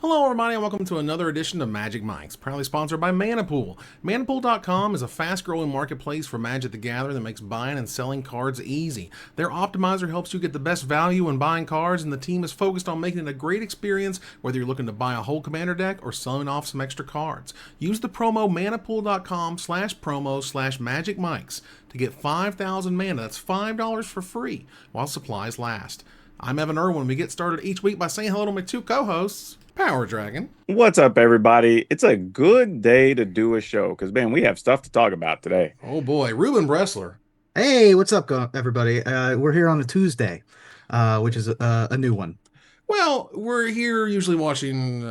Hello, everybody, and welcome to another edition of Magic Minds, proudly sponsored by Manapool. Manapool.com is a fast-growing marketplace for Magic the Gathering that makes buying and selling cards easy. Their optimizer helps you get the best value when buying cards, and the team is focused on making it a great experience whether you're looking to buy a whole commander deck or selling off some extra cards. Use the promo manapool.com/promo/magicmics to get 5,000 mana. That's $5 for free while supplies last. I'm Evan Irwin. We get started each week by saying hello to my two co-hosts, Power Dragon. What's up, everybody? It's a good day to do a show because, man, we have stuff to talk about today. Oh boy, Ruben Bressler. Hey, what's up, everybody? We're here on a Tuesday, which is a new one. Well, we're here usually watching,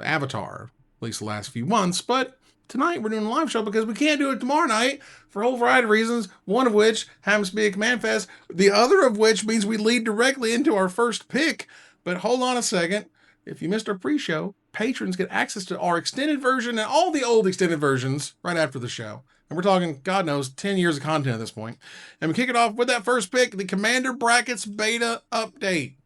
Avatar, at least the last few months, but tonight we're doing a live show because we can't do it tomorrow night for a whole variety of reasons, one of which happens to be a CommandFest, the other of which means we lead directly into our first pick. But hold on a second. If you missed our pre-show, patrons get access to our extended version and all the old extended versions right after the show. And we're talking, God knows, 10 years of content at this point. And we kick it off with that first pick, the Commander Brackets Beta Update.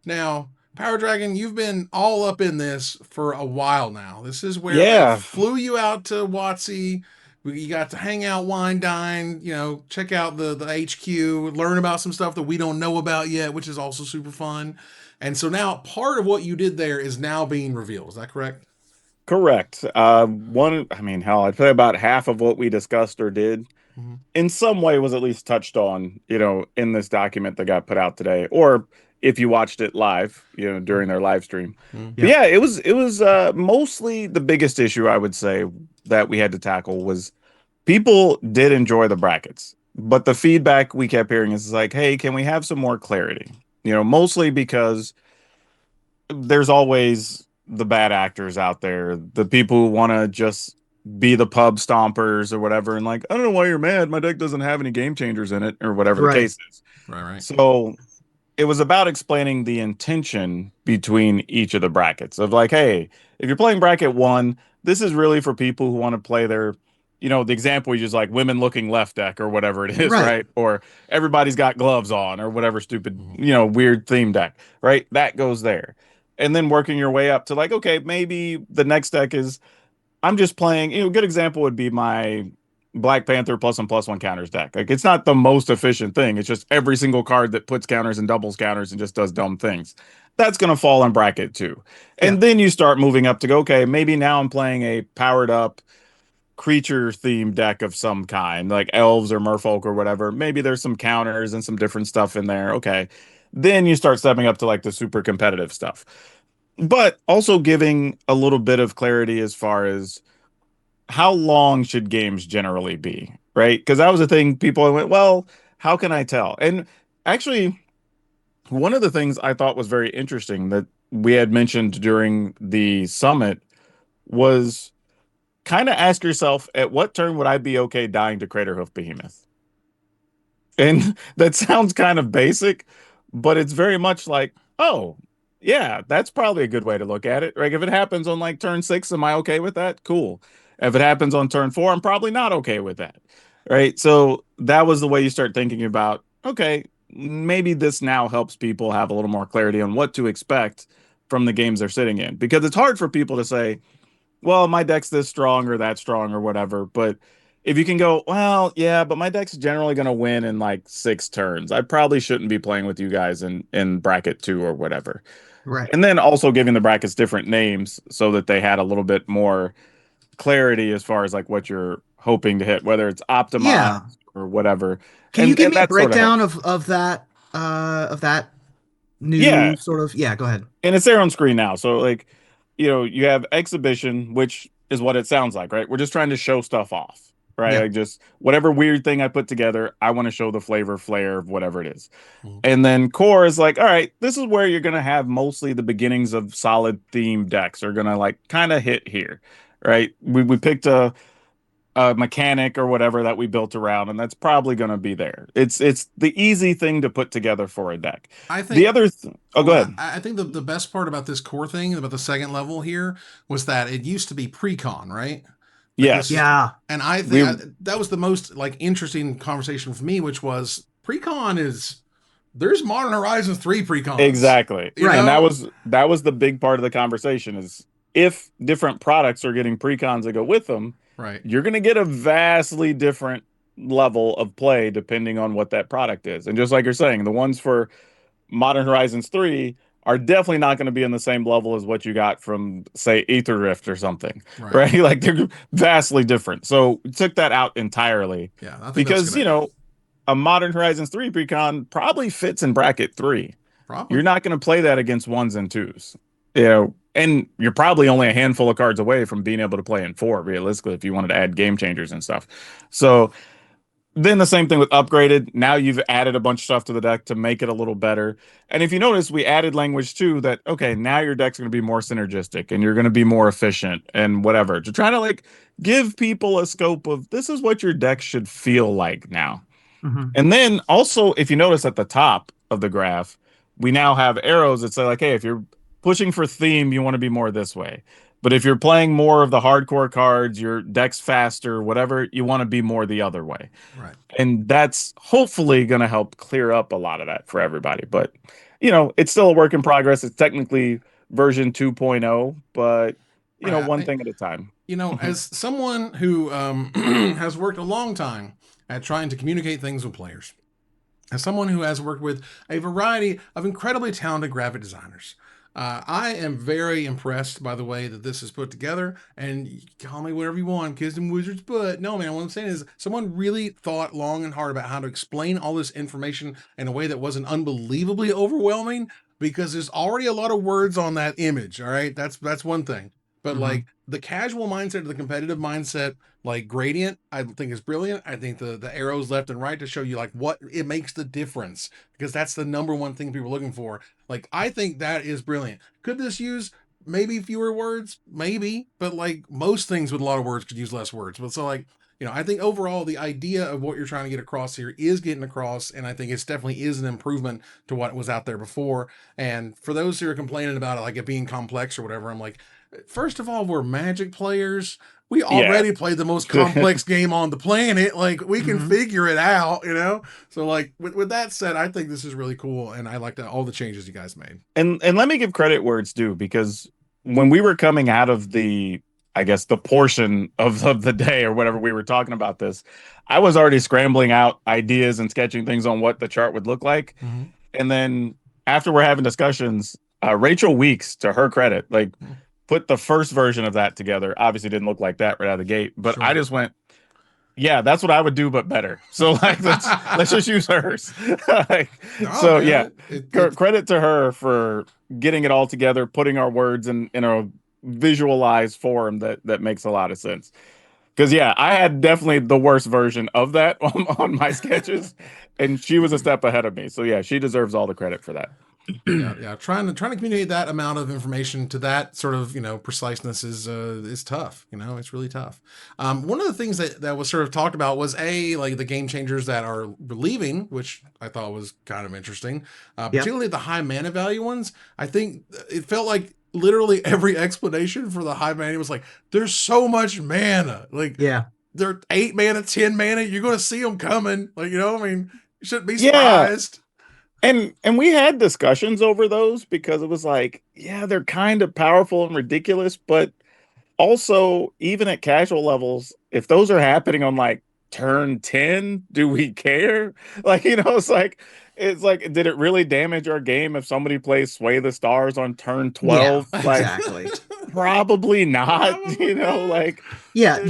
Now, Power Dragon, you've been all up in this for a while now. This is where I flew you out to WotC. You got to hang out, wine, dine, check out the HQ, learn about some stuff that we don't know about yet, which is also super fun. And so now part of what you did there is now being revealed. Is that correct? Correct. I'd say about half of what we discussed or did in some way was at least touched on, in this document that got put out today, or if you watched it live, during their live stream. Yeah, it was mostly the biggest issue I would say that we had to tackle was people did enjoy the brackets, but the feedback we kept hearing is like, hey, can we have some more clarity? Mostly because there's always the bad actors out there, the people who want to just be the pub stompers or whatever. And like, I don't know why you're mad. My deck doesn't have any game changers in it or whatever the case is. Right. So it was about explaining the intention between each of the brackets of like, hey, if you're playing bracket one, this is really for people who want to play their, the example is just like women looking left deck or whatever it is, right? Or everybody's got gloves on or whatever stupid, weird theme deck, right? That goes there. And then working your way up to like, okay, maybe the next deck is, I'm just playing, a good example would be my Black Panther +1/+1 counters deck. Like, it's not the most efficient thing. It's just every single card that puts counters and doubles counters and just does dumb things. That's going to fall in bracket two. And then you start moving up to go, okay, maybe now I'm playing a powered up creature themed deck of some kind, like elves or merfolk or whatever. Maybe there's some counters and some different stuff in there. Okay. Then you start stepping up to like the super competitive stuff, but also giving a little bit of clarity as far as how long should games generally be, right? Because that was the thing people went, well, how can I tell? And actually, one of the things I thought was very interesting that we had mentioned during the summit was kind of ask yourself, at what turn would I be okay dying to Craterhoof Behemoth? And that sounds kind of basic, but it's very much like, oh, yeah, that's probably a good way to look at it. Like, if it happens on like turn 6, am I okay with that? Cool. If it happens on turn 4, I'm probably not okay with that. Right. So that was the way you start thinking about, okay, maybe this now helps people have a little more clarity on what to expect from the games they're sitting in. Because it's hard for people to say, well, my deck's this strong or that strong or whatever. But if you can go, well, yeah, but my deck's generally going to win in like 6 turns. I probably shouldn't be playing with you guys in bracket 2 or whatever. Right. And then also giving the brackets different names so that they had a little bit more clarity as far as like what you're hoping to hit, whether it's optimized or whatever. Can you give me a breakdown of that new sort of? Yeah, go ahead. And it's there on screen now. So like, you have exhibition, which is what it sounds like, right? We're just trying to show stuff off, right? Like just whatever weird thing I put together, I want to show the flair of whatever it is. And then core is like, all right, this is where you're going to have mostly the beginnings of solid theme decks are going to like kind of hit here, right? We picked a mechanic or whatever that we built around, and that's probably going to be there. It's the easy thing to put together for a deck. I think the other go ahead. I think the best part about this core thing, about the second level here, was that it used to be pre-con, right? Yes. Yeah. And I think that was the most like interesting conversation for me, which was pre-con is there's Modern Horizons 3 precons. Exactly. You Right. And know? that was the big part of the conversation is if different products are getting precons that go with them, Right. you're going to get a vastly different level of play depending on what that product is. And just like you're saying, the ones for Modern Horizons 3 are definitely not going to be in the same level as what you got from, say, Aether Rift or something, right? Like they're vastly different. So we took that out entirely. Yeah, I think because, you know, a Modern Horizons 3 precon probably fits in bracket 3. probably. You're not going to play that against 1s and 2s. You know, and you're probably only a handful of cards away from being able to play in 4, realistically, if you wanted to add game changers and stuff. So then the same thing with upgraded. Now you've added a bunch of stuff to the deck to make it a little better. And if you notice, we added language too that, okay, now your deck's going to be more synergistic and you're going to be more efficient and whatever. To try to like give people a scope of this is what your deck should feel like now. Mm-hmm. And then also, if you notice at the top of the graph, we now have arrows that say like, hey, if you're pushing for theme, you want to be more this way. But if you're playing more of the hardcore cards, your deck's faster, whatever, you want to be more the other way. Right. And that's hopefully going to help clear up a lot of that for everybody. But, you know, it's still a work in progress. It's technically version 2.0, but, you know, one thing at a time. You know, as someone who has worked a long time at trying to communicate things with players, as someone who has worked with a variety of incredibly talented graphic designers, I am very impressed by the way that this is put together. And you can call me whatever you want, kids and wizards, but no, man, what I'm saying is someone really thought long and hard about how to explain all this information in a way that wasn't unbelievably overwhelming, because there's already a lot of words on that image. All right, that's one thing. But like the casual mindset or the competitive mindset, like gradient, I think is brilliant. I think the arrows left and right to show you like what it makes the difference, because that's the number one thing people are looking for. Like, I think that is brilliant. Could this use maybe fewer words? Maybe, but like most things with a lot of words could use less words. But so like, you know, I think overall the idea of what you're trying to get across here is getting across, and I think it's definitely is an improvement to what was out there before. And for those who are complaining about it, like it being complex or whatever, I'm like, first of all, we're Magic players. We already play the most complex game on the planet. Like, we can figure it out, you know? So, like, with that said, I think this is really cool, and I like all the changes you guys made. And let me give credit where it's due, because when we were coming out of the, I guess, the portion of the day or whatever we were talking about this, I was already scrambling out ideas and sketching things on what the chart would look like. And then after we're having discussions, Rachel Weeks, to her credit, like, put the first version of that together. Obviously didn't look like that right out of the gate, but I just went, yeah, that's what I would do, but better. So like, let's just use hers. Credit to her for getting it all together, putting our words in a visualized form that makes a lot of sense. Because yeah, I had definitely the worst version of that on my sketches, and she was a step ahead of me. So yeah, she deserves all the credit for that. Yeah. Trying to communicate that amount of information to that sort of, you know, preciseness is tough. You know, it's really tough. One of the things that was sort of talked about was like the game changers that are leaving, which I thought was kind of interesting, particularly the high mana value ones. I think it felt like literally every explanation for the high mana was like, there's so much mana. Like, they're 8 mana, 10 mana. You're going to see them coming. Like, you know, I mean, you shouldn't be surprised. And we had discussions over those, because it was like, yeah, they're kind of powerful and ridiculous, but also even at casual levels, if those are happening on like turn 10, do we care? Like, you know, it's like, did it really damage our game if somebody plays Sway the Stars on turn 12? Yeah, like, exactly. Probably not, you know, like, yeah,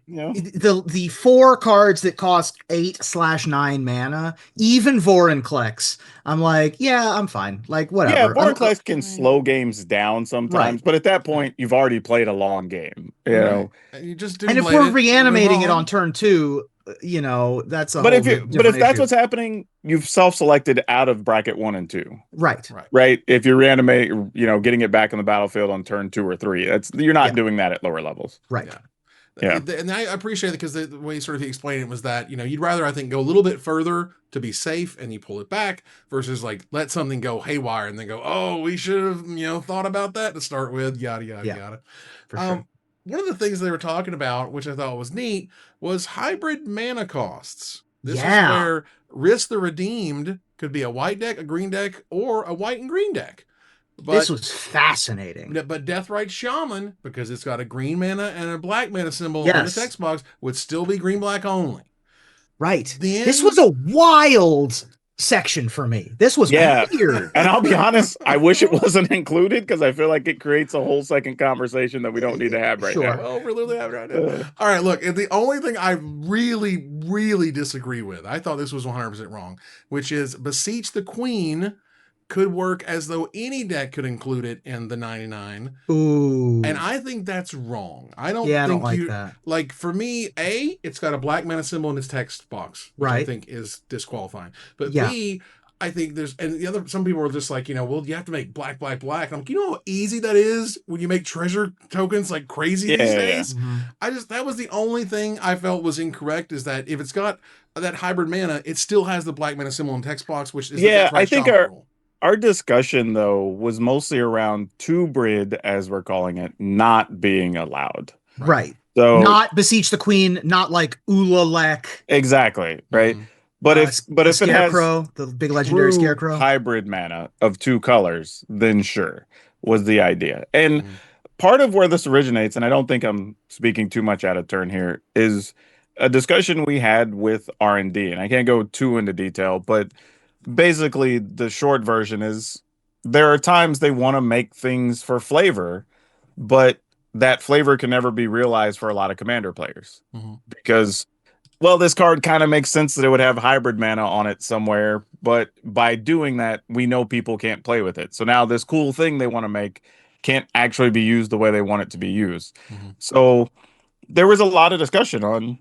the 4 cards that cost 8/9 mana, even Vorinclex, I'm like, yeah, I'm fine. Like, whatever. Yeah, Vorinclex can slow games down sometimes, but at that point, you've already played a long game, you know. And you just and if we're reanimating it on turn 2, you know, that's a but if that's what's happening, you've self-selected out of bracket 1 and 2. Right. If you reanimate, you know, getting it back on the battlefield on turn 2 or 3, you're not doing that at lower levels. Right. Yeah. And I appreciate it, because the way sort of he explained it was that, you know, you'd rather, I think, go a little bit further to be safe and you pull it back, versus like let something go haywire and then go, oh, we should have, you know, thought about that to start with, yada yada. For sure. One of the things they were talking about, which I thought was neat, was hybrid mana costs. This is where Risk the Redeemed could be a white deck, a green deck, or a white and green deck. But, this was fascinating. But Deathrite Shaman, because it's got a green mana and a black mana symbol on the text box, would still be green-black only. Right. This was a wild section for me. This was weird. And I'll be honest, I wish it wasn't included because I feel like it creates a whole second conversation that we don't need to have right now. Well, we're literally having right now. All right, look, the only thing I really, really disagree with, I thought this was 100% wrong, which is Beseech the Queen could work as though any deck could include it in the 99. Ooh. And I think that's wrong. I don't like that. Like, for me, A, it's got a black mana symbol in its text box, which I think is disqualifying. But B, I think some people are just like, well, you have to make black, black, black. I'm like, you know how easy that is when you make treasure tokens like crazy these days? Mm-hmm. That was the only thing I felt was incorrect, is that if it's got that hybrid mana, it still has the black mana symbol in text box, which is I think our discussion, though, was mostly around two-brid, as we're calling it, not being allowed. Right. So not Beseech the Queen, not like Ulalek. Exactly, right? Mm-hmm. But if it has the big legendary Scarecrow hybrid mana of two colors, then sure, was the idea. And part of where this originates, and I don't think I'm speaking too much out of turn here, is a discussion we had with R&D. And I can't go too into detail, but basically the short version is there are times they want to make things for flavor, but that flavor can never be realized for a lot of Commander players because, well, this card kind of makes sense that it would have hybrid mana on it somewhere, but by doing that, we know people can't play with it. So now this cool thing they want to make can't actually be used the way they want it to be used. So there was a lot of discussion on,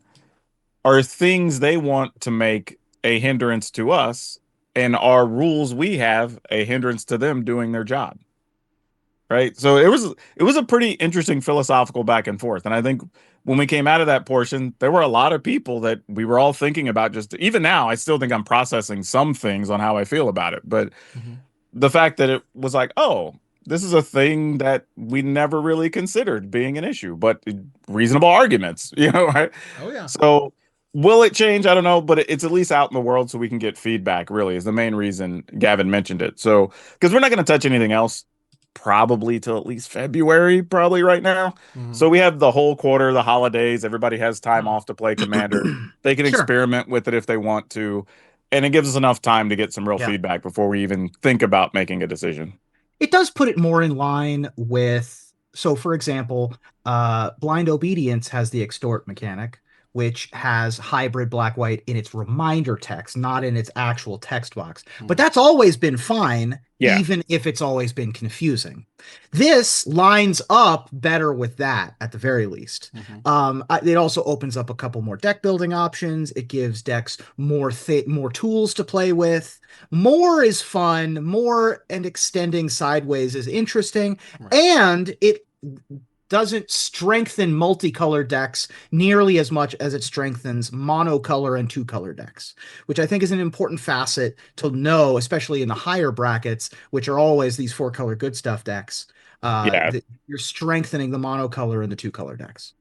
are things they want to make a hindrance to us, and our rules we have a hindrance to them doing their job, right? So it was a pretty interesting philosophical back and forth. And I think when we came out of that portion, there were a lot of people that we were all thinking about. Just even now, I still think I'm processing some things on how I feel about it. But the fact that it was like, oh, this is a thing that we never really considered being an issue, but reasonable arguments, right? Oh yeah. So will it change? I don't know, but it's at least out in the world so we can get feedback, really, is the main reason Gavin mentioned it. So, because we're not going to touch anything else probably till at least February, probably right now. So we have the whole quarter, the holidays. Everybody has time off to play Commander. They can experiment with it if they want to. And it gives us enough time to get some real feedback before we even think about making a decision. It does put it more in line with, so for example, Blind Obedience has the extort mechanic, which has hybrid black-white in its reminder text, not in its actual text box. But that's always been fine, even if it's always been confusing. This lines up better with that, at the very least. It also opens up a couple more deck building options. It gives decks more tools to play with. More is fun, more and extending sideways is interesting, and it doesn't strengthen multicolor decks nearly as much as it strengthens monocolor and two-color decks, which I think is an important facet to know, especially in the higher brackets, which are always these four-color good stuff decks. You're strengthening the monocolor and the two-color decks.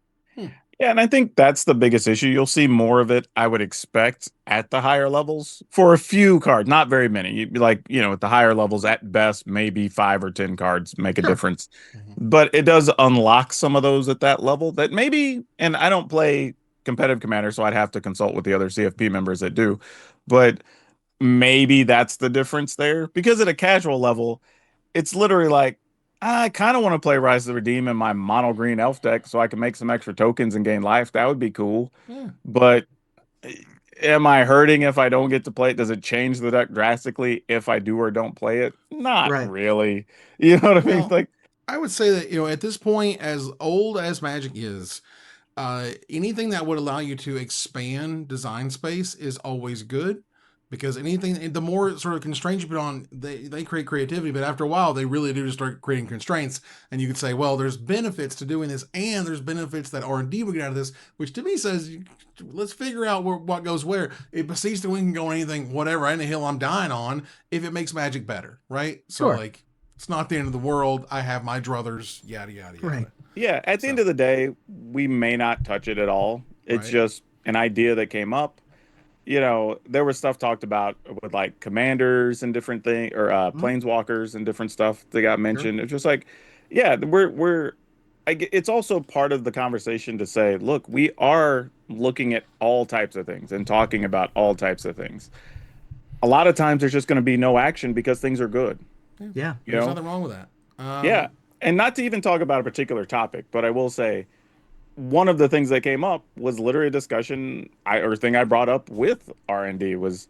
Yeah, and I think that's the biggest issue. You'll see more of it, I would expect, at the higher levels for a few cards, not very many. You'd be like, at the higher levels, at best, maybe 5 or 10 cards make a difference. But it does unlock some of those at that level that maybe, and I don't play competitive Commander, so I'd have to consult with the other CFP members that do, but maybe that's the difference there. Because at a casual level, it's literally like, I kind of want to play Rise of the Redeem in my mono green elf deck so I can make some extra tokens and gain life. That would be cool. But am I hurting if I don't get to play it? Does it change the deck drastically if I do or don't play it? Not really. You know what I mean? Like, I would say that, at this point, as old as Magic is, anything that would allow you to expand design space is always good. Because the more sort of constraints you put on, they create creativity, but after a while, they really do just start creating constraints. And you could say, well, there's benefits to doing this, and there's benefits that R&D would get out of this, which to me says, let's figure out what goes where. If Beseech the Wind can go on anything, whatever, any hill I'm dying on, if it makes Magic better, right? So, it's not the end of the world. I have my druthers, yada, yada, yada. Right. Yeah, at the end of the day, we may not touch it at all. It's just an idea that came up. you know, there was stuff talked about with like commanders and different things, or Mhm. planeswalkers and different stuff that got Sure. mentioned. It's just like, yeah, it's also part of the conversation to say, look, we are looking at all types of things and talking about all types of things. A lot of times there's just going to be no action because things are good, Yeah, Yeah. you there's know? nothing wrong with that. Yeah. And not to even talk about a particular topic, but I will say one of the things that came up was literally a discussion or thing I brought up with R&D was,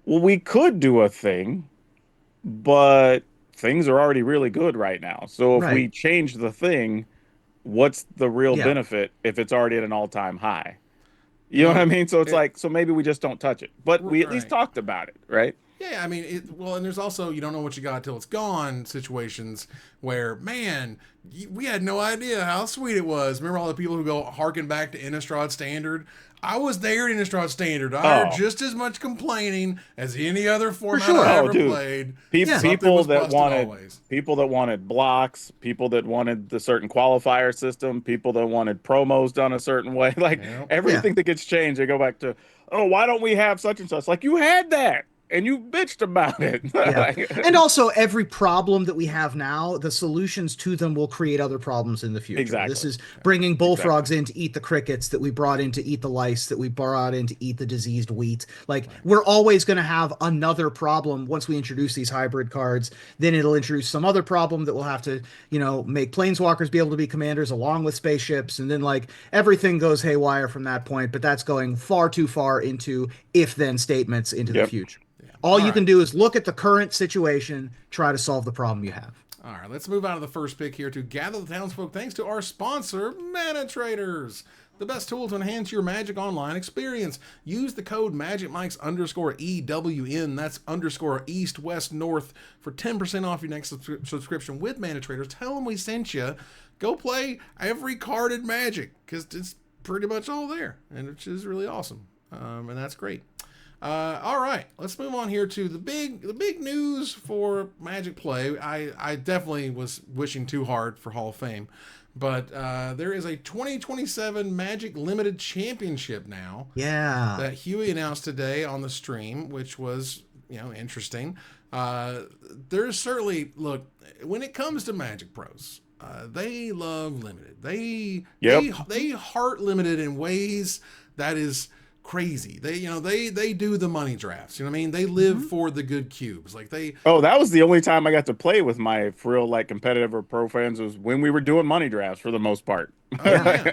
well, we could do a thing, but things are already really good right now. So if we Right. change the thing, what's the real Yeah. benefit if it's already at an all-time high? You You know what I know, mean? So it's it like, so maybe we just don't touch it, but we at least right. talked about it, right? Yeah, I mean, well, and there's also you don't know what you got till it's gone situations where, man, we had no idea how sweet it was. Remember all the people who go harken back to Innistrad Standard? I was there at Innistrad Standard. I heard Oh, just as much complaining as any other For format I sure. oh, ever dude. played. Yeah. Something People was that busted wanted always. people that wanted blocks, people that wanted the certain qualifier system, people that wanted promos done a certain way, like Yeah. Yeah. everything that gets changed, they go back to, oh, why don't we have such and such? Like you had that and you bitched about it. Yeah. And Like, also, every problem that we have now, the solutions to them will create other problems in the future. This exactly, is bringing exactly. bullfrogs in to eat the crickets that we brought in to eat the lice that we brought in to eat the diseased wheat. Like, Right. we're always going to have another problem once we introduce these hybrid cards. Then it'll introduce some other problem that we'll have to, make planeswalkers be able to be commanders along with spaceships. And then, like, everything goes haywire from that point. But that's going far too far into if then statements into the Yep. future. Yeah. All All you right. can do is look at the current situation, try to solve the problem you have. All right, let's move on to the first pick here to gather the townsfolk thanks to our sponsor, Mana Traders. The best tool to enhance your Magic Online experience. Use the code MagicMikes_EWN, that's underscore East, West, North, for 10% off your next subscription with Mana Traders. Tell them we sent you. Go play every card in Magic, because it's pretty much all there, and which is really awesome. And that's great. All right, let's move on here to the big news for Magic Play. I definitely was wishing too hard for Hall of Fame, but there is a 2027 Magic Limited Championship now Yeah. that Huey announced today on the stream, which was interesting. There's certainly look when it comes to Magic Pros. They love limited. Yep. They heart limited in ways that is crazy. They do the money drafts. You know what I mean? They live Mhm. for the good cubes. Like they Oh, that was the only time I got to play with my for real like competitive or pro fans was when we were doing money drafts for the most part. oh yeah.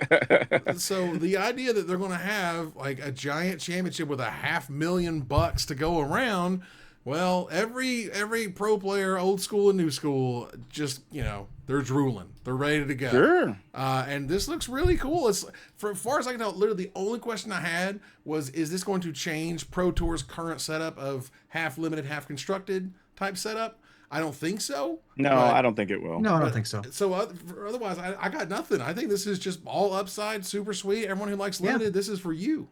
So the idea that they're going to have like a giant championship with $500,000 to go around, well, every pro player, old school and new school, just they're drooling, they're ready to go. Sure. And this looks really cool. It's for as far as I can tell. Literally, the only question I had was, is this going to change Pro Tour's current setup of half limited, half constructed type setup? I don't think so. No, But I don't think it will. No, I don't but think so. so otherwise, I got nothing. I think this is just all upside, super sweet. Everyone who likes limited, this is for you.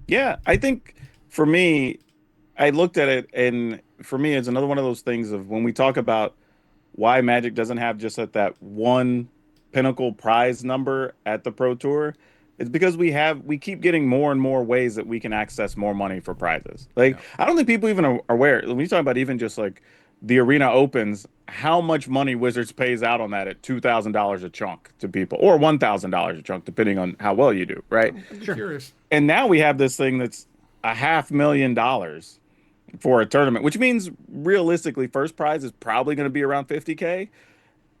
Yeah, I think for me, I looked at it, and for me, it's another one of those things of when we talk about why Magic doesn't have just at that one pinnacle prize number at the Pro Tour. It's because we keep getting more and more ways that we can access more money for prizes. Like Yeah. I don't think people even are aware when you talk about even just like the arena opens, how much money Wizards pays out on that at $2,000 a chunk to people, or $1,000 a chunk, depending on how well you do, right? I'd be Sure. curious. And now we have this thing that's $500,000 for a tournament, which means realistically, first prize is probably going to be around 50K.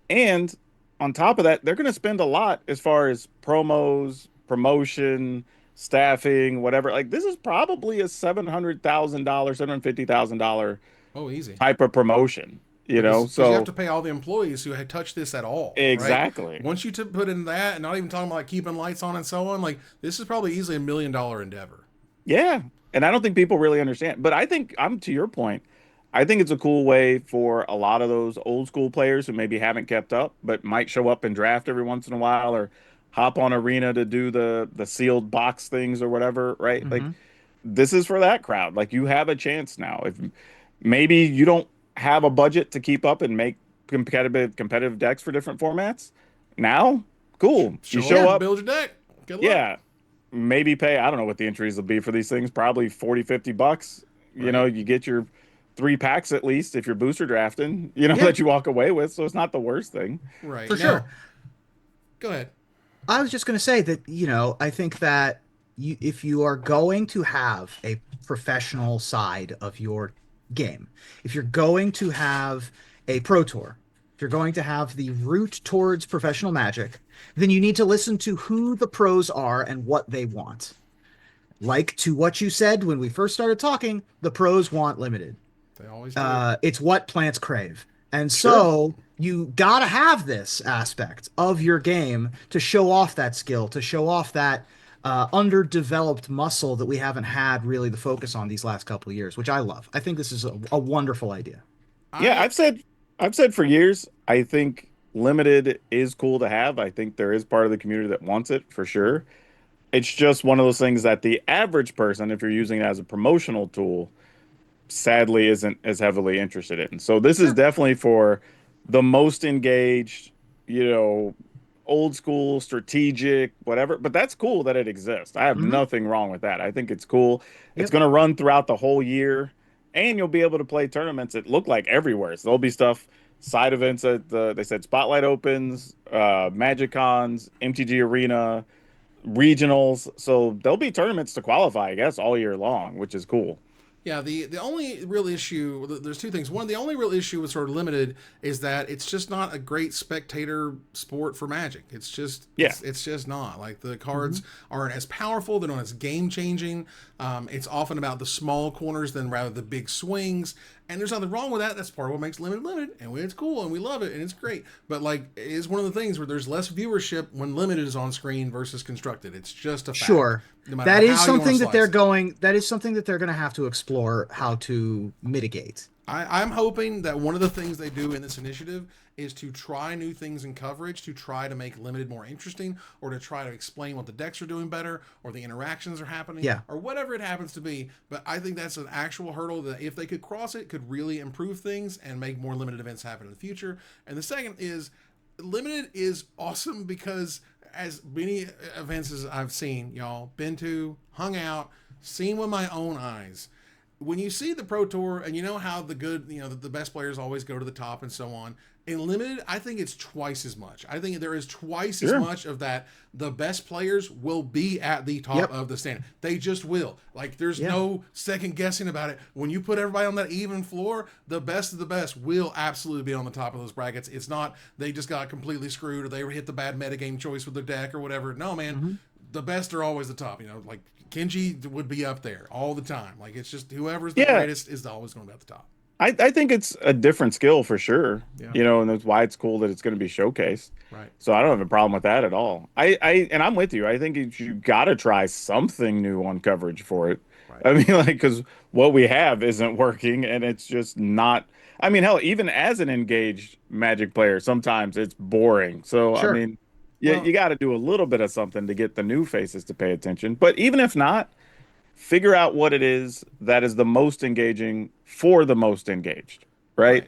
And on top of that, they're going to spend a lot as far as promos, promotion, staffing, whatever. Like this is probably a $700,000, $750,000 Oh, easy. type of promotion, you know? Because you have So to pay all the employees who had touched this at all, right? exactly. Once you put in that, and not even talking about like keeping lights on and so on, like this is probably easily $1 million endeavor. Yeah. And I don't think people really understand. But I think I'm to your point. I think it's a cool way for a lot of those old school players who maybe haven't kept up, but might show up and draft every once in a while or hop on arena to do the sealed box things or whatever, right? Like Hmm. this is for that crowd. Like you have a chance now. If maybe you don't have a budget to keep up and make competitive decks for different formats, now, cool. You Show show up and up, build your deck. Good luck. yeah. maybe pay, I don't know what the entries will be for these things, probably 40, $50. You know, Right. you get your 3 packs at least if you're booster drafting, you know, Yeah, that you walk away with. So it's not the worst thing. Right. for sure. Now, go ahead. I was just going to say that, I think that if you are going to have a professional side of your game, if you're going to have a pro tour, if you're going to have the route towards professional magic, then you need to listen to who the pros are and what they want. Like to what you said when we first started talking, the pros want limited. They always do. It's what plants crave. And Sure. so you got to have this aspect of your game to show off that skill, to show off that underdeveloped muscle that we haven't had really the focus on these last couple of years, which I love. I think this is a wonderful idea. Yeah, I I've said for years, I think limited is cool to have. I think there is part of the community that wants it for sure. It's just one of those things that the average person, if you're using it as a promotional tool, sadly isn't as heavily interested in. So this is Sure. definitely for the most engaged, you know, old school, strategic, whatever. But that's cool that it exists. I have Hmm. nothing wrong with that. I think it's cool. It's Yep. going to run throughout the whole year, and you'll be able to play tournaments that look like everywhere. So there'll be stuff, side events at they said Spotlight Opens, Magic Cons, MTG Arena, regionals. So there'll be tournaments to qualify, I guess, all year long, which is cool. Yeah, the only real issue, there's two things. One, the only real issue with sort of limited is that it's just not a great spectator sport for Magic. It's just Yeah. it's just not. Like the cards Hmm. aren't as powerful, they're not as game changing. It's often about the small corners than rather the big swings. And there's nothing wrong with that. That's part of what makes limited, and it's cool, and we love it, and it's great. But like, it is one of the things where there's less viewership when limited is on screen versus constructed. It's just a fact, Sure. no matter That is how you want to something that slice it. that is something that they're going to have to explore how to mitigate. I'm hoping that one of the things they do in this initiative is to try new things in coverage, to try to make limited more interesting, or to try to explain what the decks are doing better, or the interactions are happening, Yeah. or whatever it happens to be. But I think that's an actual hurdle that if they could cross it, could really improve things and make more limited events happen in the future. And the second is limited is awesome because as many events as I've seen, y'all, been to, hung out, seen with my own eyes, when you see the pro tour and you know how the good, the best players always go to the top and so on, in limited I think it's twice as much. I think there is twice as Sure. much of that. The best players will be at the top Yep. of the stand. They just will. Like, there's Yeah. no second guessing about it. When you put everybody on that even floor, the best of the best will absolutely be on the top of those brackets. It's not they just got completely screwed or they hit the bad metagame choice with their deck or whatever. No, man, Hmm. the best are always the top. Like Kenji would be up there all the time. Like, it's just whoever's the Yeah. greatest is always going to be at the top. I think it's a different skill for sure, Yeah. you know, and that's why it's cool that it's going to be showcased. Right. So I don't have a problem with that at all. And I'm with you. I think you got to try something new on coverage for it. Right. I mean, like, because what we have isn't working and it's just not. I mean, hell, even as an engaged Magic player, sometimes it's boring. So, I Sure. mean, Well, you got to do a little bit of something to get the new faces to pay attention. But even if not, figure out what it is that is the most engaging for the most engaged, right? right.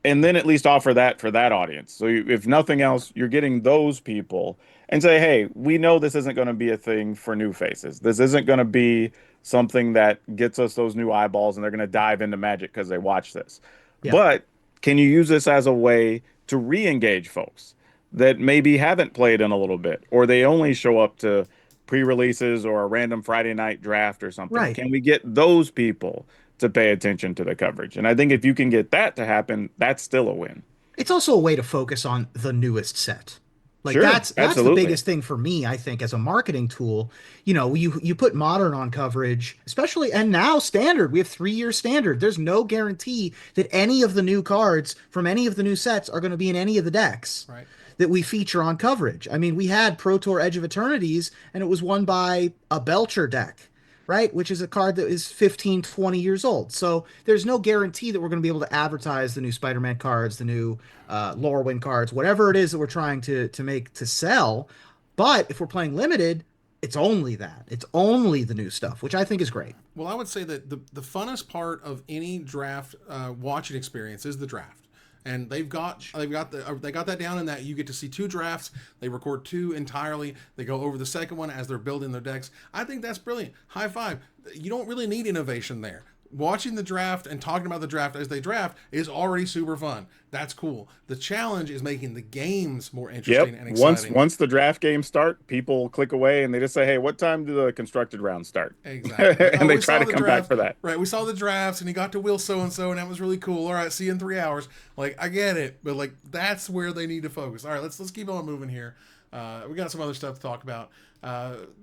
And then at least offer that for that audience. So if nothing else, you're getting those people and say, hey, we know this isn't going to be a thing for new faces. This isn't going to be something that gets us those new eyeballs and they're going to dive into Magic because they watch this. Yeah. But can you use this as a way to re-engage folks that maybe haven't played in a little bit, or they only show up to pre-releases or a random Friday night draft or something? Right. Can we get those people to pay attention to the coverage? And I think if you can get that to happen, that's still a win. It's also a way to focus on the newest set. Like Sure, that's the absolutely. biggest thing for me, I think, as a marketing tool. You put modern on coverage, especially and now standard. We have 3 year standard. There's no guarantee that any of the new cards from any of the new sets are going to be in any of the decks Right. that we feature on coverage. I mean, we had Pro Tour Edge of Eternities, and it was won by a Belcher deck, right? Which is a card that is 15, 20 years old. So there's no guarantee that we're going to be able to advertise the new Spider-Man cards, the new Lorwyn cards, whatever it is that we're trying to make to sell. But if we're playing limited, it's only that. It's only the new stuff, which I think is great. Well, I would say that the funnest part of any draft watching experience is the draft. and they got that down in that you get to see 2 drafts. They record 2 entirely. They go over the second one as they're building their decks. I think that's brilliant. High five. You don't really need innovation there. Watching the draft and talking about the draft as they draft is already super fun. That's cool. The challenge is making the games more interesting and exciting. Once the draft games start, people click away and they just say, "Hey, what time do the constructed rounds start?" Exactly. And they try to come back for that. Right. We saw the drafts and he got to Will so-and-so and that was really cool. All right, see you in 3 hours. Like, I get it, but like that's where they need to focus. All right, let's keep on moving here. We got some other stuff to talk about.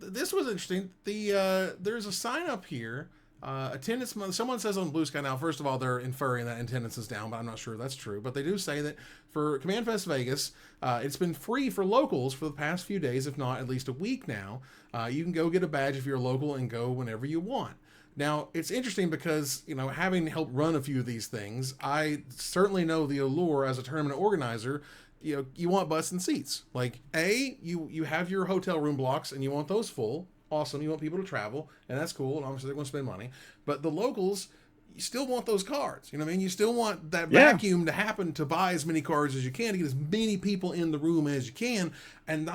This was interesting. There's a sign up here. Attendance, someone says on Blue Sky now, first of all, they're inferring that attendance is down, but I'm not sure if that's true. But they do say that for CommandFest Vegas, it's been free for locals for the past few days, if not at least a week now. You can go get a badge if you're local and go whenever you want. Now, it's interesting because, having helped run a few of these things, I certainly know the allure as a tournament organizer. You want butts and seats. Like, you have your hotel room blocks and you want those full. Awesome. You want people to travel, and that's cool. And obviously, they're going to spend money. But the locals, you still want those cards. You know what I mean? You still want that vacuum to happen to buy as many cards as you can to get as many people in the room as you can. And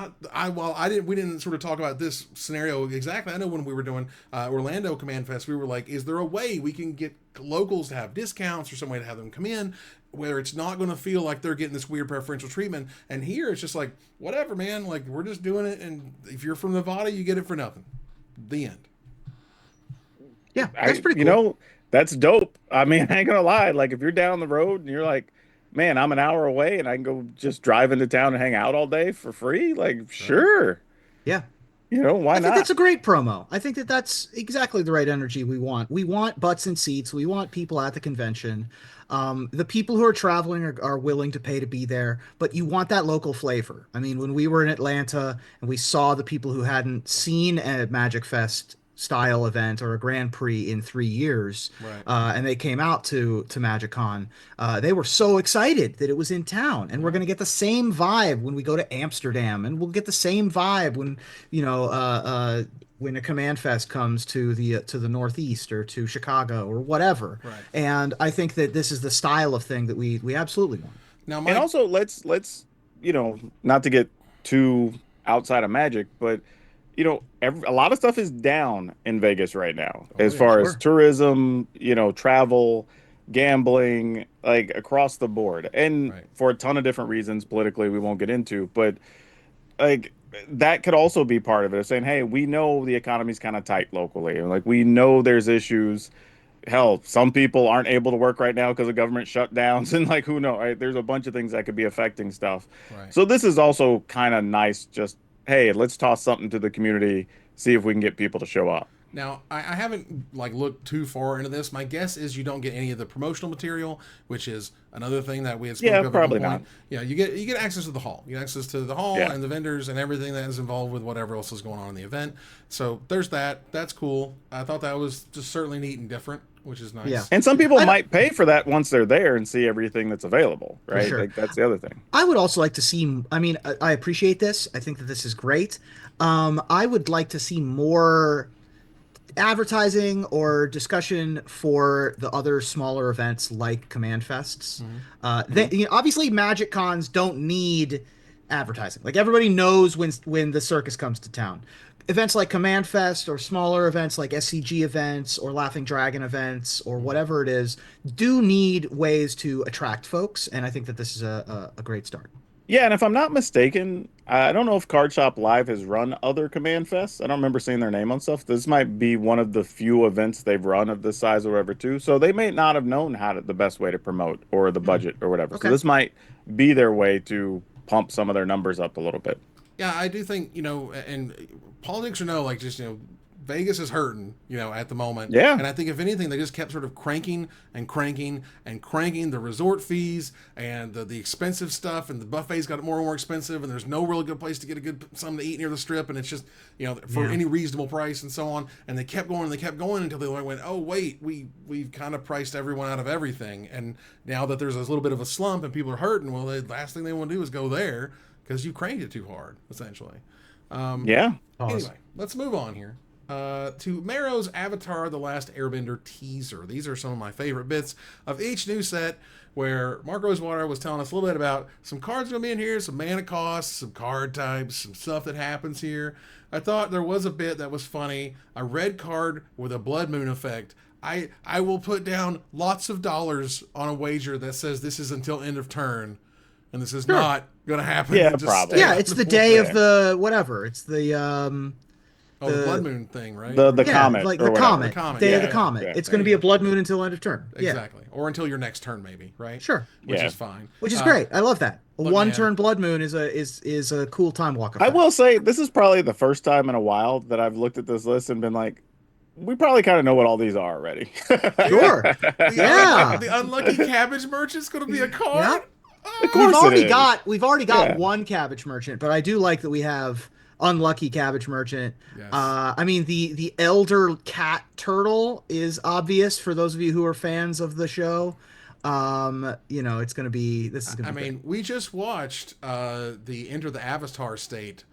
we didn't sort of talk about this scenario exactly. I know when we were doing Orlando Command Fest, we were like, is there a way we can get locals to have discounts or some way to have them come in where it's not going to feel like they're getting this weird preferential treatment? And here it's just like, whatever, man, like we're just doing it. And if you're from Nevada, you get it for nothing. The end. Yeah, that's pretty cool. That's dope. I mean, I ain't gonna lie. Like, if you're down the road and you're like, man, I'm an hour away and I can go just drive into town and hang out all day for free, like, sure. Yeah. Why I not? think that's a great promo. I think that's exactly the right energy we want. We want butts and seats. We want people at the convention. The people who are traveling are willing to pay to be there, but you want that local flavor. I mean, when we were in Atlanta and we saw the people who hadn't seen a Magic Fest style event or a Grand Prix in 3 years, right. And they came out to MagicCon, they were so excited that it was in town, and we're going to get the same vibe when we go to Amsterdam, and we'll get the same vibe when a Command Fest comes to the Northeast or to Chicago or whatever. Right. And I think that this is the style of thing that we absolutely want. Now, and also let's not to get too outside of Magic, but a lot of stuff is down in Vegas right now as far as tourism, travel, gambling, like across the board, and for a ton of different reasons politically we won't get into, but like that could also be part of it, saying, hey, we know the economy's kind of tight locally, and like we know there's issues. Hell, some people aren't able to work right now because of government shutdowns, and like who knows, right? There's a bunch of things that could be affecting stuff. Right. So this is also kind of nice, just hey, let's toss something to the community, see if we can get people to show up. Now, I haven't looked too far into this. My guess is you don't get any of the promotional material, which is another thing that we had spoken of. Probably not. Yeah, you get access to the hall. You get access to the hall and the vendors and everything that is involved with whatever else is going on in the event. So there's that. That's cool. I thought that was just certainly neat and different, which is nice. Yeah. And some people might pay for that once they're there and see everything that's available, right? Sure. Like that's the other thing. I would also like to see, I mean, I appreciate this. I think that this is great. I would like to see more advertising or discussion for the other smaller events like Command Fests. Obviously Magic Cons don't need advertising. Like everybody knows when the circus comes to town. Events like Command Fest or smaller events like SCG events or Laughing Dragon events or whatever it is do need ways to attract folks, and I think that this is a great start. Yeah, and if I'm not mistaken, I don't know if Card Shop Live has run other Command Fests. I don't remember seeing their name on stuff. This might be one of the few events they've run of this size or whatever too. So they may not have known the best way to promote or the budget or whatever. Okay. So this might be their way to pump some of their numbers up a little bit. Yeah, I do think, and politics or no, Vegas is hurting, at the moment. Yeah. And I think if anything, they just kept sort of cranking the resort fees and the expensive stuff, and the buffets got more and more expensive, and there's no really good place to get something to eat near the strip, and it's just, for any reasonable price and so on. And they kept going until they went, oh wait, we've kind of priced everyone out of everything. And now that there's a little bit of a slump and people are hurting, well, the last thing they want to do is go there because you cranked it too hard, essentially. Yeah. Anyway, let's move on here. to Marrow's Avatar: The Last Airbender teaser. These are some of my favorite bits of each new set, where Mark Rosewater was telling us a little bit about some cards going to be in here, some mana costs, some card types, some stuff that happens here. I thought there was a bit that was funny. A red card with a blood moon effect. I will put down lots of dollars on a wager that says this is until end of turn, and this is not going to happen. Yeah, probably. Yeah, it's the day of the whatever. It's the the blood moon thing, right? The comet, like or the whatever. comet, The comet, day of yeah, the comet. yeah. It's going to be a blood moon until end of turn. Exactly, or until your next turn, maybe, right? Sure, Which is fine. which is great. I love that. A look, one-turn blood moon is a cool time walk effect. I will say this is probably the first time in a while that I've looked at this list and been like, we probably kind of know what all these are already. Sure. Yeah. The unlucky cabbage merchant's going to be a card. Of course We've already got one cabbage merchant, but I do like that we have unlucky cabbage merchant. Yes. I mean the elder cat turtle is obvious for those of you who are fans of the show. It's going to be mean, we just watched the Enter the Avatar State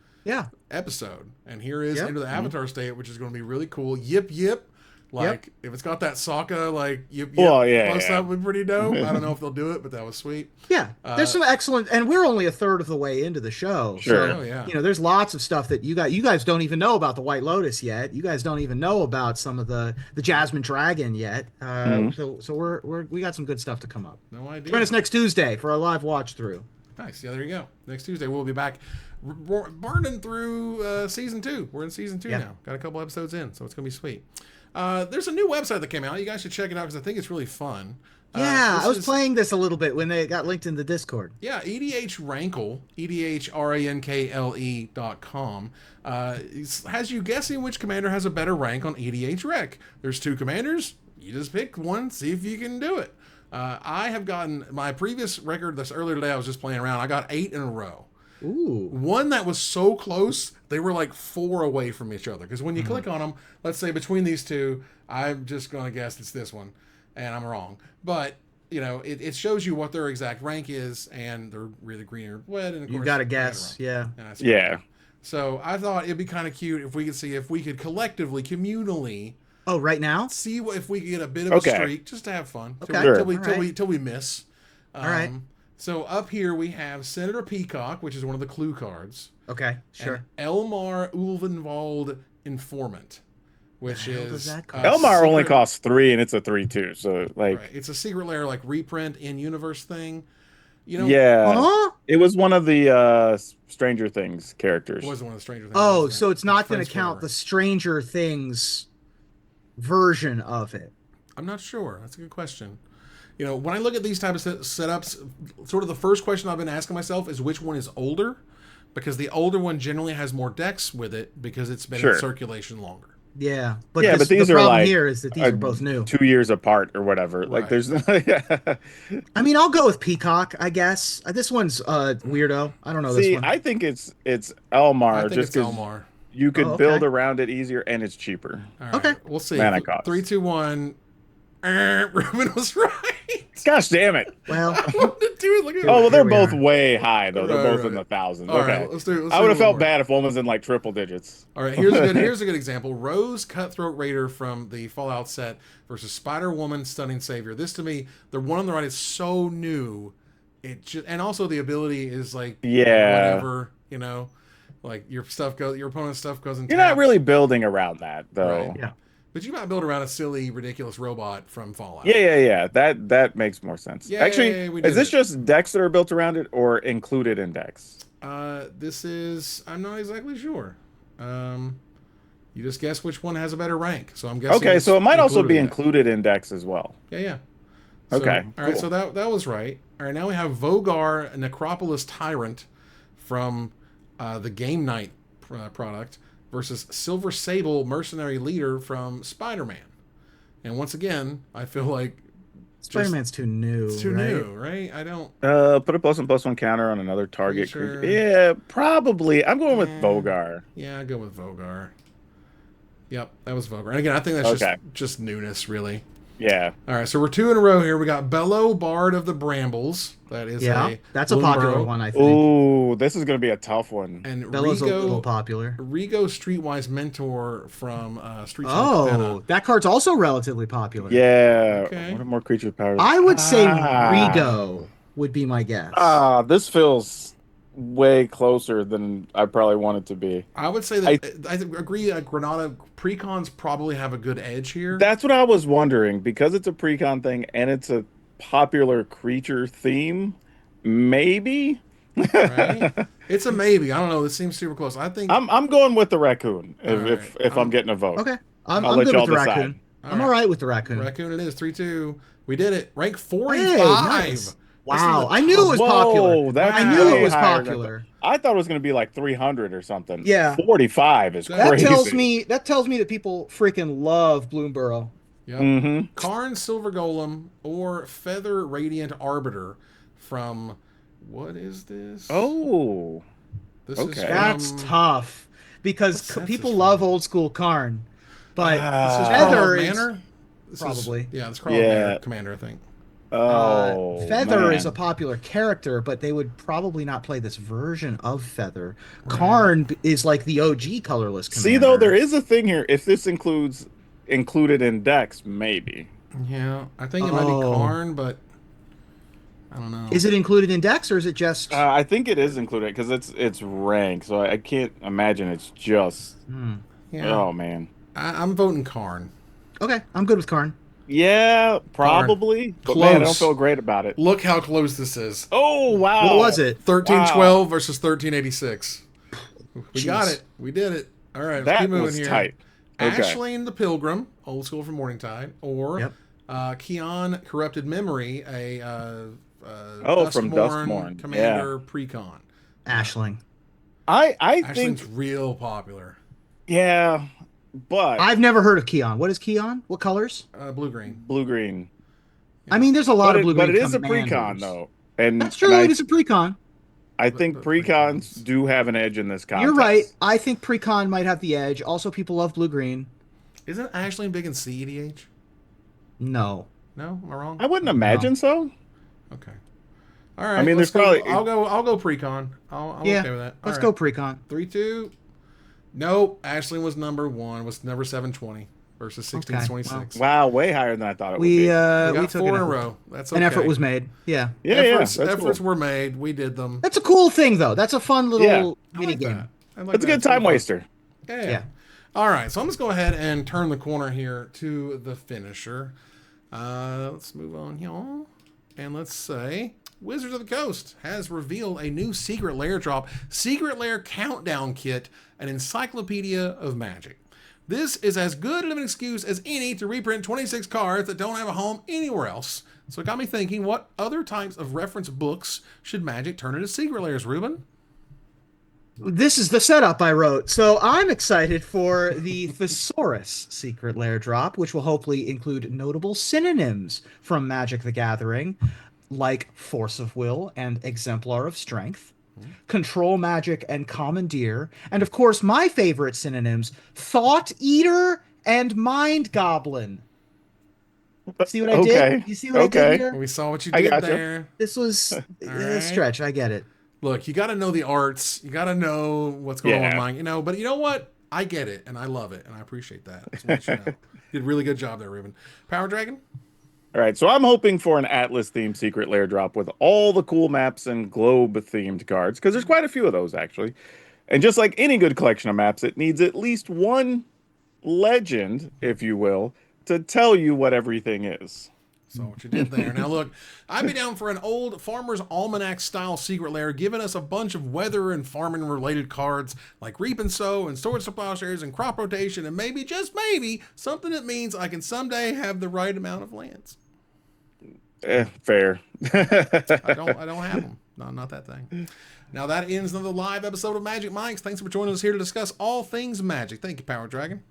episode, and here is Enter the Avatar State, which is going to be really cool. Yip yip. Like, if it's got that Sokka, like, yip, post up would be pretty dope. I don't know if they'll do it, but that was sweet. Yeah, there's some excellent, and we're only a third of the way into the show. Sure. So, there's lots of stuff that you guys don't even know about the White Lotus yet. You guys don't even know about some of the Jasmine Dragon yet. So we got some good stuff to come up. No idea. Join us next Tuesday for our live watch through. Nice. Yeah, there you go. Next Tuesday, we'll be back burning through season 2. We're in season 2 now. Got a couple episodes in, so it's going to be sweet. There's a new website that came out. You guys should check it out because I think it's really fun. Yeah, I was playing this a little bit when they got linked in the Discord. Yeah, EDH Rankle, EDHRANKLE.com, has you guessing which commander has a better rank on EDH Rec. There's 2 commanders. You just pick one, see if you can do it. I have gotten my previous record this earlier today. I was just playing around. I got 8 in a row. Ooh. One that was so close, they were like 4 away from each other. Because when you click on them, let's say between these 2, I'm just going to guess it's this one. And I'm wrong. But, it shows you what their exact rank is. And they're really green or red. And of course, you got to guess. Yeah. Yeah. So I thought it'd be kind of cute if we could see if we could collectively, communally. Oh, right now? See if we could get a bit of a streak just to have fun. Okay. Till we miss. All right. So up here we have Senator Peacock, which is one of the clue cards. Okay, sure. And Elmar Ulvenwald Informant, which is Elmar only costs 3 and it's a 3/2. So it's a Secret Lair like reprint in universe thing. It was one of the Stranger Things characters. It was one of the Stranger Things. Oh, so it's not going to count the Stranger Things version of it. I'm not sure. That's a good question. When I look at these type of setups, sort of the first question I've been asking myself is which one is older, because the older one generally has more decks with it because it's been in circulation longer. Yeah, but these the are problem like here is that these are both new, 2 years apart or whatever. Right. Like there's, I mean, I'll go with Peacock, I guess. This one's weirdo. I don't know this one. I think it's Elmar. I think just it's Elmar. You could build around it easier and it's cheaper. All right. Okay, we'll see. Mana cost. 3, 2, 1. Ruben was right. Gosh damn it! Well, I wanted to do it. Look at well, they're both way high though. They're both in the thousands. All okay, right, let's do I would have felt bad if one was in like triple digits. All right, here's a good example. Rose Cutthroat Raider from the Fallout set versus Spider Woman Stunning Savior. This to me, the one on the right is so new. And also the ability is like whatever, like your opponent's stuff goes in. You're not really building around that though. Right. Yeah. But you might build around a silly, ridiculous robot from Fallout. Yeah. That makes more sense. Yeah, actually, is this it. just decks that are built around it or included in decks? This is. I'm not exactly sure. You just guess which one has a better rank. So I'm guessing. Okay, so it might also be included in decks as well. Yeah. So, okay. All right. So that was right. All right. Now we have Vogar Necropolis Tyrant from the Game Night product versus Silver Sable Mercenary Leader from Spider-Man. And once again, I feel like Spider-Man's too new. It's too new, right? I don't. Put a +1/+1 counter on another target. Sure? Yeah, probably. I'm going with Vogar. Yeah, I go with Vogar. Yep, that was Vogar. And again, I think that's just newness, really. Yeah. All right, so we're 2 in a row here. We got Bello, Bard of the Brambles. That is Yeah, a that's a popular Bloomburrow. one, I think. Oh, this is gonna be a tough one. And Bella's a little popular. Rigo Streetwise Mentor from Streets of Capenna. Oh, that card's also relatively popular. Yeah. Okay. What are more creature powers? I would say Rigo would be my guess. This feels way closer than I probably want it to be. I would say that I agree. Granada precons probably have a good edge here. That's what I was wondering because it's a precon thing and it's a popular creature theme. Maybe. Right? It's a maybe. I don't know. This seems super close. I think I'm going with the raccoon if right. I'm getting a vote. Okay, I'm I'll let good y'all with the decide. raccoon. I'm all right with the raccoon. Raccoon it is 3-2. We did it. Rank 45. Hey, nice. Wow, I knew it was Whoa, popular. that's I knew way it was higher than popular. I thought it was going to be like 300 or something. Yeah. 45 is That crazy. That tells me that people freaking love Bloomburrow. Yep. Mm-hmm. Karn Silver Golem or Feather Radiant Arbiter from what is this? Oh, This is okay. That's tough because What's people this love from? old school Karn, but This is Feather Karl is Manor? This probably. Yeah, it's Karl Yeah. Manor Commander, I think. Feather man. is a popular character, but they would probably not play this version of Feather. Karn is like the OG colorless commander. See, though, there is a thing here. If this included in decks, maybe. Yeah, I think it might be Karn, but I don't know. Is it included in decks or is it just? I think it is included because it's rank, so I can't imagine it's just. Yeah. Oh man. I'm voting Karn. Okay, I'm good with Karn. Yeah, probably. But Close. man, I don't feel great about it. Look how close this is. Oh wow. What was it? 1312 versus 1386. We Jeez. got it. We did it. All right, let's That keep moving was here. tight. Okay. Ashling the Pilgrim, old school from Morningtide, or Keon Corrupted Memory, a from Dustmourn. Commander Precon. Ashling. I Ashling's think real popular. yeah, but I've never heard of Keon. What is Keon? What colors? Blue green. blue green. I mean, there's a lot of blue green. But it is a commanders. precon though, and That's true. and It is a precon. I think But precons do have an edge in this contest. You're right. I think precon might have the edge. Also, people love blue green. Isn't Ashling big in CEDH? No. No, am I wrong? I wouldn't imagine so. Okay. All right. I mean, let's there's probably- go. I'll go precon. I'm Yeah. okay with that. Let's All go right. precon. 3-2. Nope. Ashling was number 1. Was number 720 versus 1626. Wow, way higher than I thought it would We be. We got we took 4 in a an effort. row. That's okay. An effort was made. Yeah. Yeah, efforts that's efforts cool. were made. We did them. That's a cool thing though. That's a fun little Yeah. I mini like game. that. I like That's a that. good time Fun. waster. Yeah. Yeah. All right. So I'm just go ahead and turn the corner here to the finisher. Let's move on here. And let's say Wizards of the Coast has revealed a new Secret Lair drop, Secret Lair Countdown Kit, an Encyclopedia of Magic. This is as good of an excuse as any to reprint 26 cards that don't have a home anywhere else. So it got me thinking, what other types of reference books should Magic turn into Secret Lairs, Ruben? This is the setup I wrote. So I'm excited for the Thesaurus Secret Lair drop, which will hopefully include notable synonyms from Magic the Gathering, like Force of Will and Exemplar of Strength, Control Magic and Commandeer, and of course my favorite synonyms, Thought Eater and Mind Goblin. See what I did? You see what I did here? We saw what you I did gotcha. there. This was a right. stretch. I get it. Look, you got to know the arts. You got to know what's going on with Yeah. mine. But you know what? I get it, and I love it, and I appreciate that. Just want you to know. Did a really good job there, Ruben. Power Dragon? All right, so I'm hoping for an Atlas-themed Secret Lair drop with all the cool maps and globe-themed cards, because there's quite a few of those, actually. And just like any good collection of maps, it needs at least one legend, if you will, to tell you what everything is. Saw what you did there. Now, look, I'd be down for an old Farmer's Almanac-style Secret Lair, giving us a bunch of weather and farming-related cards like Reap and Sow and Storage Supply Shares and Crop Rotation, and maybe, just maybe, something that means I can someday have the right amount of lands. Fair. I don't have them. No, not that thing. Now that ends another live episode of Magic Mics. Thanks for joining us here to discuss all things Magic. Thank you, Power Dragon.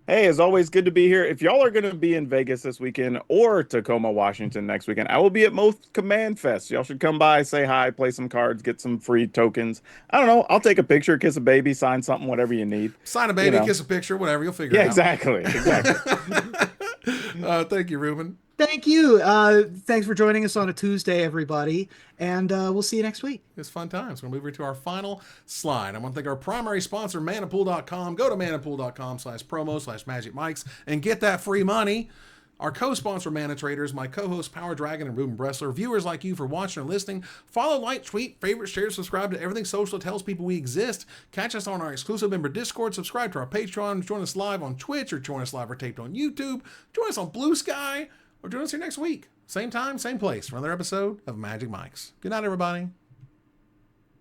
Hey, as always, good to be here. If y'all are going to be in Vegas this weekend or Tacoma, Washington next weekend, I will be at most CommandFest. Y'all should come by, say hi, play some cards, get some free tokens. I don't know. I'll take a picture, kiss a baby, sign something, whatever you need. Sign a baby, You know. kiss a picture, whatever. You'll figure Yeah, it out. exactly. Thank you, Ruben. Thank you. Thanks for joining us on a Tuesday, everybody. And we'll see you next week. It's fun times. We're going to move to our final slide. I want to thank our primary sponsor, manapool.com. Go to manapool.com/promo/magicmics and get that free money. Our co-sponsor, Mana Traders, my co-host, Power Dragon and Ruben Bressler, viewers like you for watching or listening. Follow, like, tweet, favorite, share, subscribe to everything social that tells people we exist. Catch us on our exclusive member Discord, subscribe to our Patreon, join us live on Twitch, or join us live or taped on YouTube, join us on Blue Sky, or join us here next week. Same time, same place for another episode of Magic Mics. Good night, everybody.